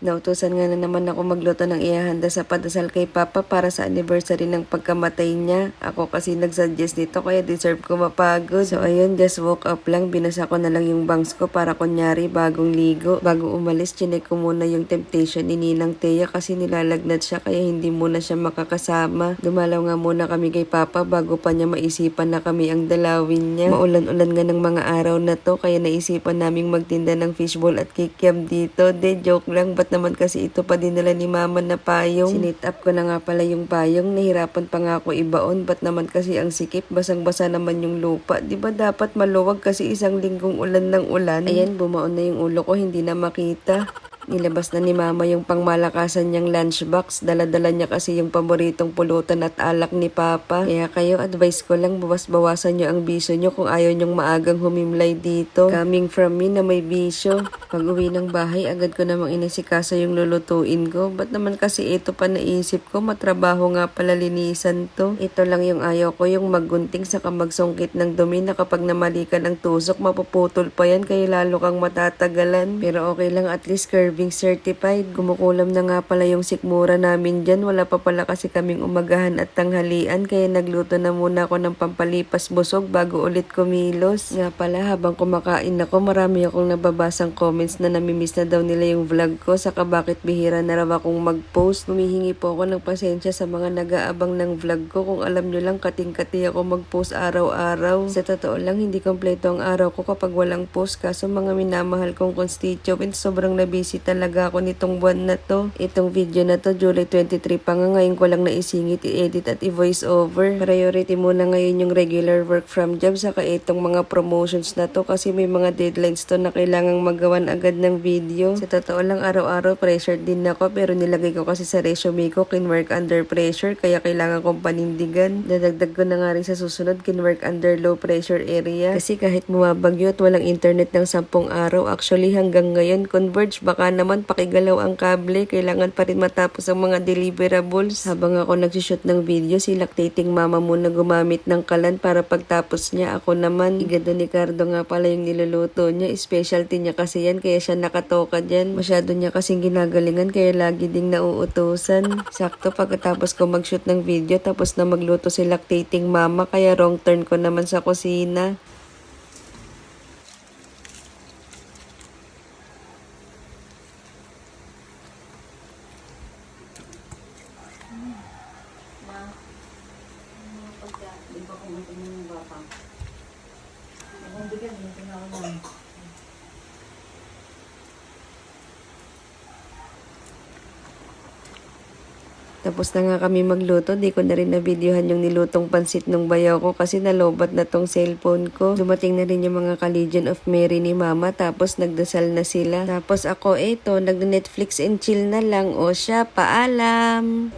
Nautusan nga na naman ako magluto ng ihahanda sa padasal kay Papa para sa anniversary ng pagkamatay niya. Ako kasi nagsuggest nito kaya deserve ko mapagod. So ayun, just woke up lang. Binasa ko na lang yung bangs ko para kunyari bagong ligo. Bago umalis, chinek ko muna yung temptation ni Ninang Thea kasi nilalagnat siya kaya hindi muna siya makakasama. Dumalaw nga muna kami kay Papa bago pa niya maisipan na kami ang dalawin niya. Maulan-ulan nga ng mga araw na to kaya naisipan naming magtinda ng fishball at kikiam dito. De, joke lang. Ba't naman kasi ito pa dinala ni Mama na payong? Sinit up ko na nga pala yung payong. Nahirapan pa nga ako ibaon. Ba't naman kasi ang sikip? Basang-basa naman yung lupa. Diba dapat maluwag kasi isang linggong ulan ng ulan? Ayan, bumaon na yung ulo ko. Hindi na makita. Nilabas na ni Mama yung pangmalakasan niyang lunchbox. Dala-dala niya kasi yung paboritong pulutan at alak ni Papa. Kaya kayo, advice ko lang, bawas-bawasan niyo ang bisyo niyo kung ayaw niyong maagang humimlay dito. Coming from me na may bisyo. Pag uwi ng bahay, agad ko namang inisikaso yung lulutuin ko. Ba't naman kasi ito pa naisip ko? Matrabaho nga pala linisan to. Ito lang yung ayaw ko, yung maggunting saka magsungkit ng dumi na kapag namali ka ng tusok, mapuputol pa yan kaya lalo kang matatagalan. Pero okay lang, at least curving certified. Gumukulam na nga pala yung sikmura namin dyan. Wala pa pala kasi kaming umagahan at tanghalian kaya nagluto na muna ako ng pampalipas busog bago ulit kumilos. Nga pala, habang kumakain ako, marami akong nababasang comments na namimiss na daw nila yung vlog ko saka bakit bihira na raw akong mag-post. Humihingi po ako ng pasensya sa mga nag-aabang ng vlog ko. Kung alam nyo lang, kating-kati ako mag-post araw-araw. Sa totoo lang, hindi kompleto ang araw ko kapag walang post. Kaso mga minamahal kong constituents, sobrang nabisi talaga ako nitong buwan na to. Itong video na to, July 23 pa nga, ngayon ko lang naisingit, i-edit at i-voice over. Priority muna ngayon yung regular work from job saka itong mga promotions na to kasi may mga deadlines to na kailangang magawan agad ng video. Sa totoo lang, araw-araw pressured din ako pero nilagay ko kasi sa resume ko, kinwork under pressure kaya kailangan kong panindigan. Dadagdag ko na nga rin sa susunod, kinwork under low pressure area kasi kahit bumabagyo at walang internet ng 10 araw, actually hanggang ngayon, Converge, baka naman pakigalaw ang kable, kailangan pa rin matapos ang mga deliverables. Habang ako nagsushoot ng video, si lactating mama muna gumamit ng kalan para pagtapos niya. Ako naman, igado ni Cardo nga pala yung niluluto niya. Specialty niya kasi yan, kaya siya nakatoka dyan. Masyado niya kasing ginagalingan, kaya lagi ding nauutusan. Sakto pagkatapos ko mag-shoot ng video, tapos na magluto si lactating mama, kaya wrong turn ko naman sa kusina. Tapos na nga kami magluto, di ko na rin na-videohan yung nilutong pansit nung bayaw ko kasi nalobat na tong cellphone ko. Dumating na rin yung mga ka-Legion of Mary ni Mama, tapos nagdasal na sila. Tapos ako nag-Netflix and chill na lang. O siya, paalam!